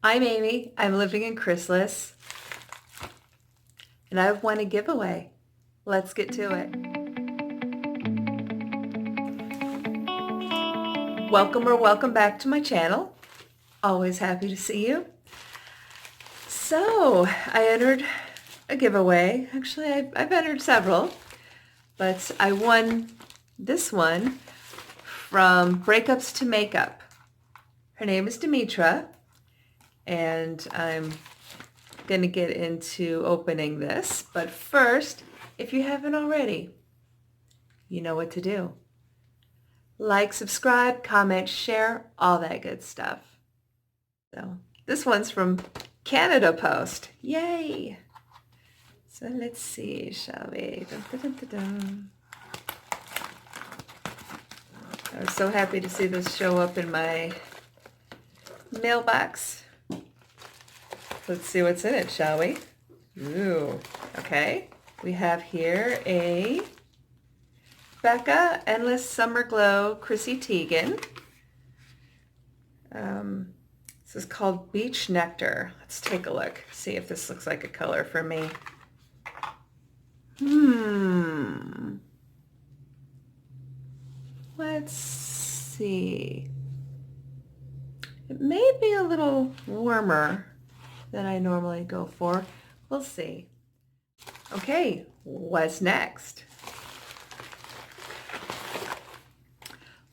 I'm Amy. I'm living in Chrysalis, and I've won a giveaway. Let's get to it. Welcome back to my channel. Always happy to see you. So I entered a giveaway. Actually, I've entered several, but I won this one from Breakups to Makeup. Her name is Demetra, and I'm going to get into opening this. But first, if you haven't already, you know what to do. Like, subscribe, comment, share, all that good stuff. So this one's from Canada Post. Yay! So let's see, shall we? Dun, dun, dun, dun, dun. I was so happy to see this show up in my mailbox. Let's see what's in it, shall we? Ooh, okay. We have here a Becca Endless Summer Glow Chrissy Teigen. This is called Beach Nectar. Let's take a look, see if this looks like a color for me. Let's see. It may be a little warmer than I normally go for. We'll see. Okay, what's next?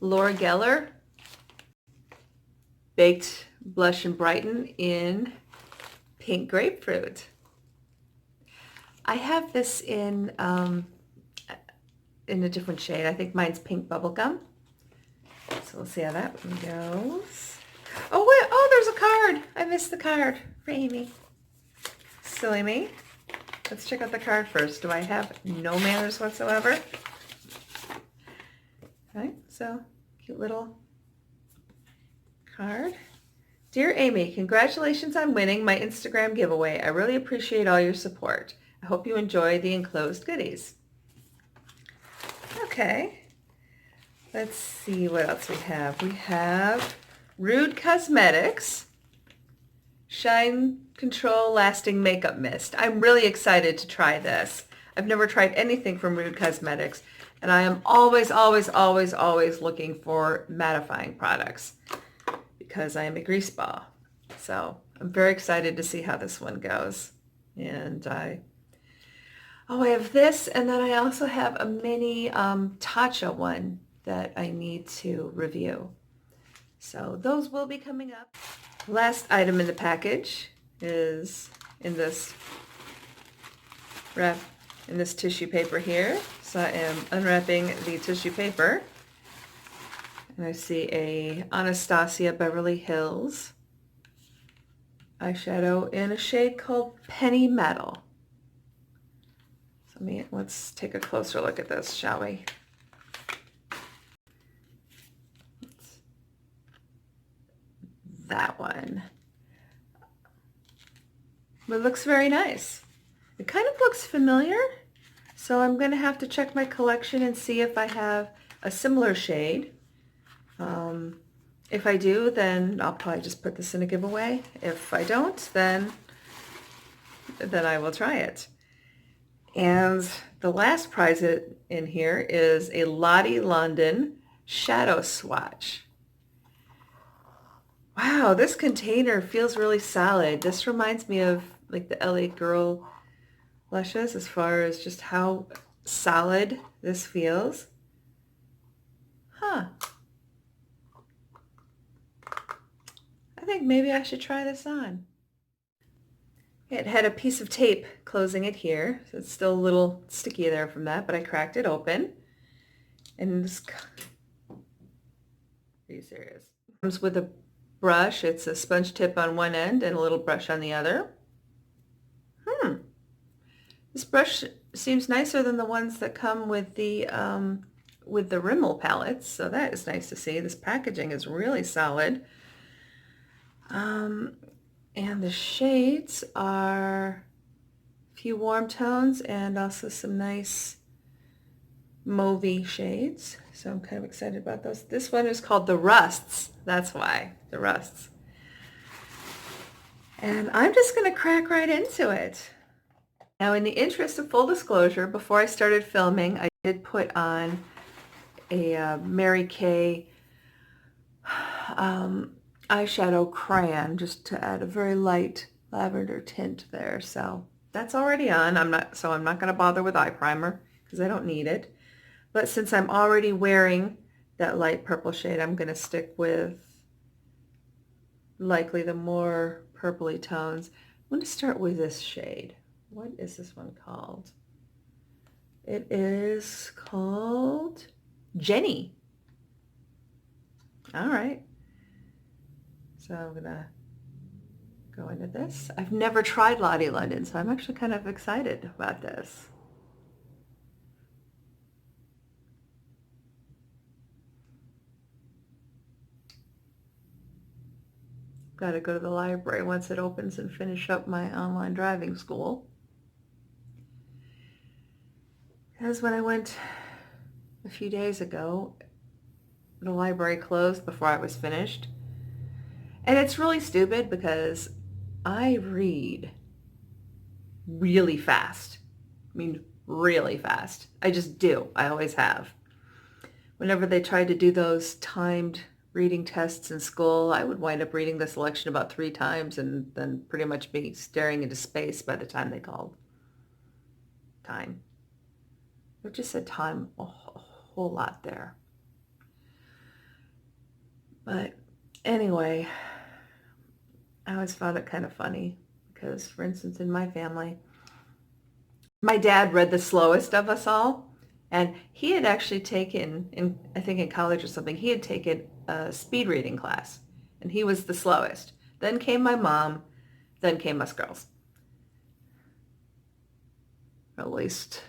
Laura Geller Baked Blush and Brighten in Pink Grapefruit. I have this in a different shade. I think mine's Pink Bubblegum. So we'll see how that one goes. Oh, wait. Oh, there's a card. I missed the card for Amy. Silly me. Let's check out the card first. Do I have no manners whatsoever? Okay, so cute little card. Dear Amy, congratulations on winning my Instagram giveaway. I really appreciate all your support. I hope you enjoy the enclosed goodies. Okay, let's see what else we have. We have Rude Cosmetics Shine Control Lasting Makeup Mist. I'm really excited to try this. I've never tried anything from Rude Cosmetics, and I am always looking for mattifying products because I am a grease ball. So I'm very excited to see how this one goes. And I have this, and then I also have a mini Tatcha one that I need to review. So those will be coming up. Last item in the package is in this wrap, in this tissue paper here. So I am unwrapping the tissue paper, and I see a Anastasia Beverly Hills eyeshadow in a shade called Penny Metal. So let's take a closer look at this, shall we? That one. It looks very nice. It kind of looks familiar, so I'm going to have to check my collection and see if I have a similar shade. If I do, then I'll probably just put this in a giveaway. If I don't, then I will try it. And the last prize in here is a Lottie London Shadow Swatch. Wow, this container feels really solid. This reminds me of like the LA Girl blushes as far as just how solid this feels. Huh. I think maybe I should try this on. It had a piece of tape closing it here, so it's still a little sticky there from that, but I cracked it open. And this, are you serious? It comes with a brush. It's a sponge tip on one end and a little brush on the other. This brush seems nicer than the ones that come with the Rimmel palettes, so that is nice to see. This packaging is really solid. And the shades are a few warm tones and also some nice mauvey shades. So I'm kind of excited about those. This one is called the Rusts. That's why, the Rusts. And I'm just going to crack right into it. Now, in the interest of full disclosure, before I started filming, I did put on a Mary Kay eyeshadow crayon just to add a very light lavender tint there. So that's already on. I'm not going to bother with eye primer because I don't need it. But since I'm already wearing that light purple shade, I'm going to stick with likely the more purpley tones. I'm going to start with this shade. What is this one called? It is called Jenny. All right. So I'm going to go into this. I've never tried Lottie London, so I'm actually kind of excited about this. Got to go to the library once it opens and finish up my online driving school. Because when I went a few days ago, the library closed before I was finished. And it's really stupid because I read really fast. I mean, really fast. I just do. I always have. Whenever they tried to do those timed reading tests in school, I would wind up reading the selection about 3 times and then pretty much be staring into space by the time they called time. I just said time a whole lot there. But anyway, I always found it kind of funny because, for instance, in my family, my dad read the slowest of us all, and he had actually taken, I think in college or something, he had taken a speed reading class, and he was the slowest. Then came my mom, then came us girls. At least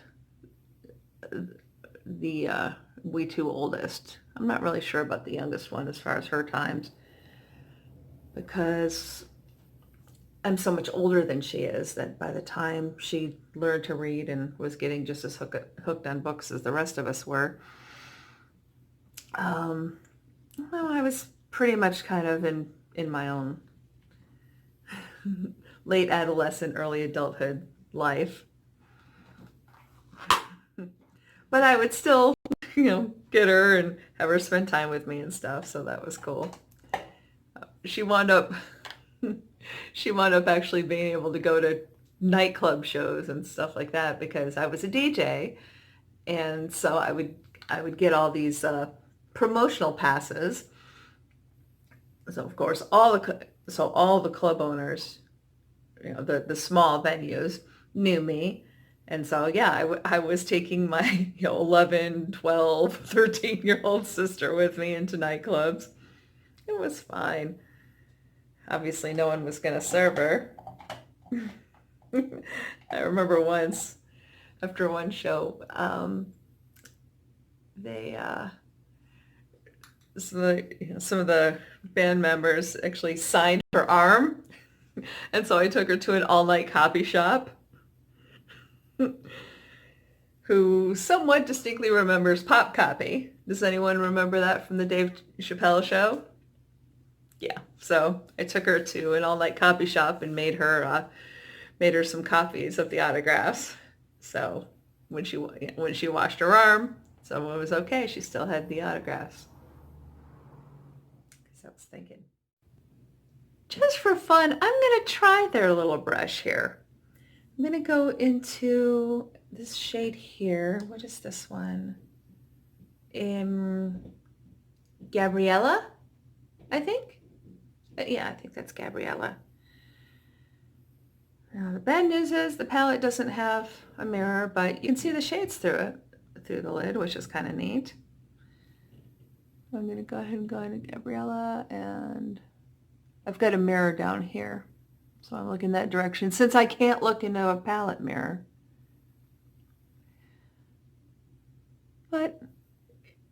the we two oldest. I'm not really sure about the youngest one as far as her times, because I'm so much older than she is that by the time she learned to read and was getting just as hooked on books as the rest of us were, well, I was pretty much kind of in my own late adolescent, early adulthood life. But I would still, get her and have her spend time with me and stuff, so that was cool. She wound up actually being able to go to nightclub shows and stuff like that because I was a DJ, and so I would get all these promotional passes. So of course all the club owners, the small venues knew me. And so, yeah, I was taking my 11, 12, 13-year-old sister with me into nightclubs. It was fine. Obviously, no one was going to serve her. I remember once, after one show, some of the band members actually signed her arm. And so I took her to an all-night copy shop. Who somewhat distinctly remembers Pop Copy. Does anyone remember that from the Dave Chappelle show? Yeah, so I took her to an all-night copy shop and made her some copies of the autographs. So when she washed her arm, someone was okay. She still had the autographs. So I was thinking, just for fun, I'm going to try their little brush here. I'm going to go into this shade here. What is this one? Gabriella, I think. Yeah, I think that's Gabriella. Now, the bad news is the palette doesn't have a mirror, but you can see the shades through the lid, which is kind of neat. I'm going to go ahead and go into Gabriella, and I've got a mirror down here. So I'm looking that direction since I can't look into a palette mirror. But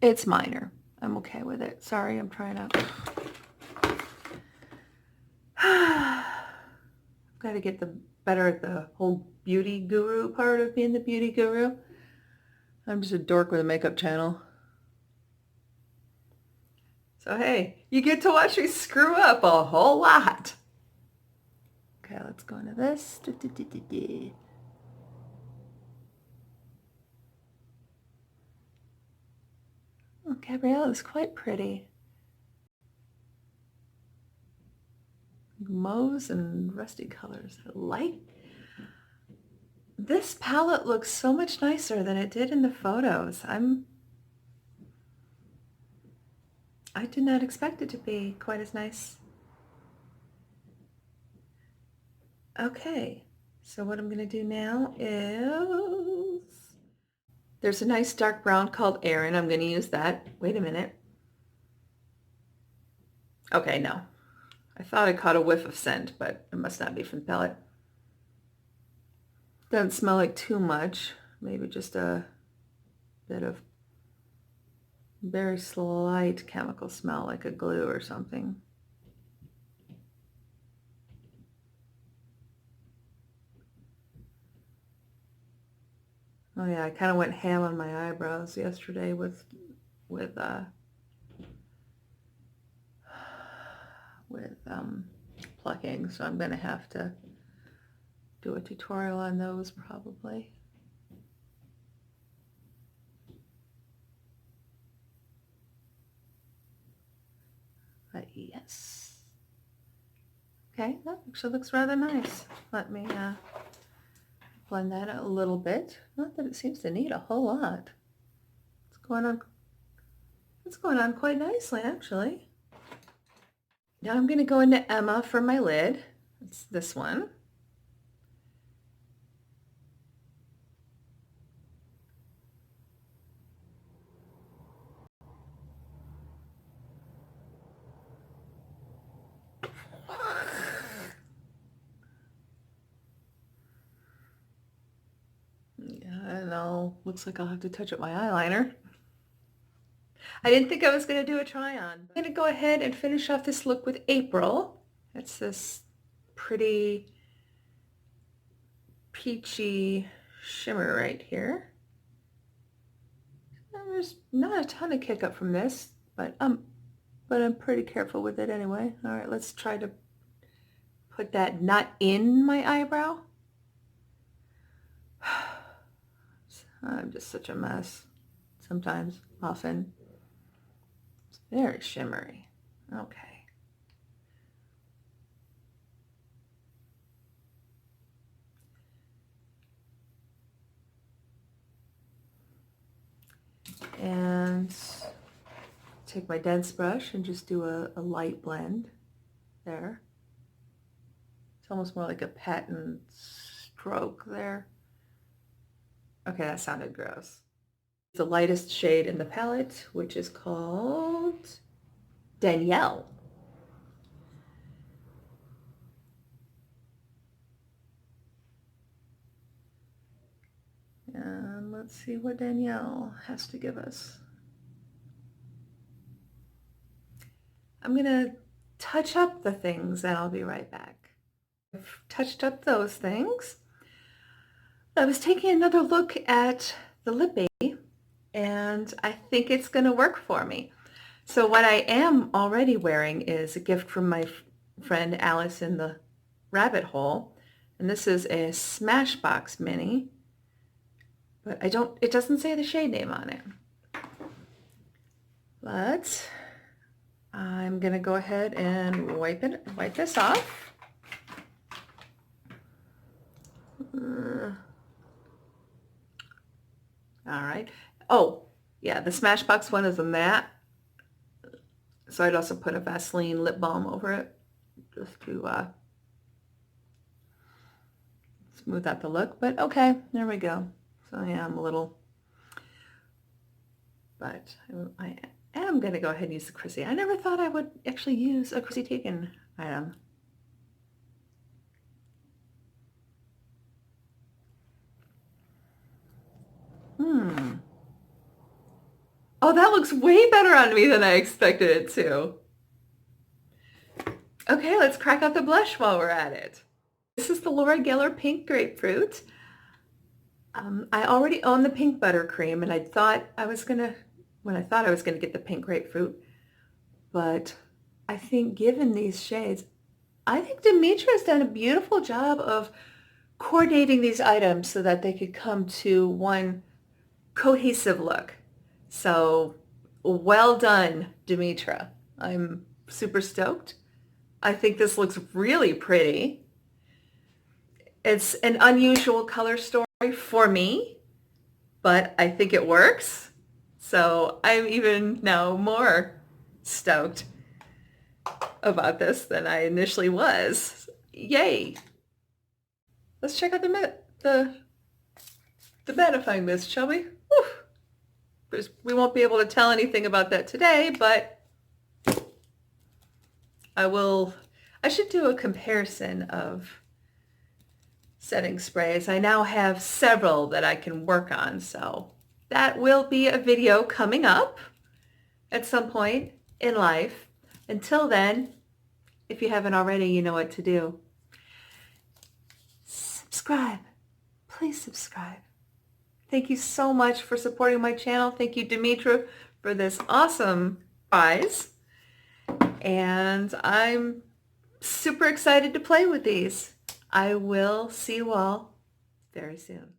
it's minor. I'm okay with it. Sorry, I'm trying to... I've got to get better at the whole beauty guru part of being the beauty guru. I'm just a dork with a makeup channel. So hey, you get to watch me screw up a whole lot. Okay, let's go into this. Oh, Gabrielle is quite pretty. Mauves and rusty colors. I like. This palette looks so much nicer than it did in the photos. I did not expect it to be quite as nice. Okay, so what I'm going to do now is, there's a nice dark brown called Arden. I'm going to use that. Wait a minute. Okay, no. I thought I caught a whiff of scent, but it must not be from the palette. Doesn't smell like too much. Maybe just a bit of very slight chemical smell, like a glue or something. Oh yeah, I kind of went ham on my eyebrows yesterday with plucking, so I'm going to have to do a tutorial on those probably. But yes. Okay, that actually looks rather nice. Let me blend that out a little bit. Not that it seems to need a whole lot. It's going on quite nicely, actually. Now I'm going to go into Emma for my lid. It's this one. Yeah, I know. Looks like I'll have to touch up my eyeliner. I didn't think I was going to do a try-on. I'm going to go ahead and finish off this look with April. It's this pretty peachy shimmer right here. There's not a ton of kick up from this, but I'm pretty careful with it anyway. All right, let's try to put that not in my eyebrow. I'm just such a mess sometimes, often. It's very shimmery. Okay. And take my dense brush and just do a light blend there. It's almost more like a patent stroke there. Okay, that sounded gross. The lightest shade in the palette, which is called Danielle. And let's see what Danielle has to give us. I'm going to touch up the things and I'll be right back. I've touched up those things. I was taking another look at the lippy and I think it's going to work for me. So what I am already wearing is a gift from my friend Alice in the rabbit hole. And this is a Smashbox mini. But it doesn't say the shade name on it. But I'm going to go ahead and wipe this off. All right. Oh, yeah, the Smashbox one is a matte. So I'd also put a Vaseline lip balm over it just to smooth out the look. But okay, there we go. So yeah, I'm a little, but I am going to go ahead and use the Chrissy. I never thought I would actually use a Chrissy Teigen item. Oh, that looks way better on me than I expected it to. Okay, let's crack out the blush while we're at it. This is the Laura Geller Pink Grapefruit. I already own the pink buttercream, and I thought I was gonna get the pink grapefruit, but I think given these shades, I think Demetra has done a beautiful job of coordinating these items so that they could come to one cohesive look. So well done, Demetra. I'm super stoked. I think this looks really pretty. It's an unusual color story for me, but I think it works. So I'm even now more stoked about this than I initially was. Yay! Let's check out the magnifying mist, shall we? Whew. We won't be able to tell anything about that today, but I should do a comparison of setting sprays. I now have several that I can work on, so that will be a video coming up at some point in life. Until then, if you haven't already, you know what to do. Subscribe. Please subscribe. Thank you so much for supporting my channel. Thank you, Demetra, for this awesome prize. And I'm super excited to play with these. I will see you all very soon.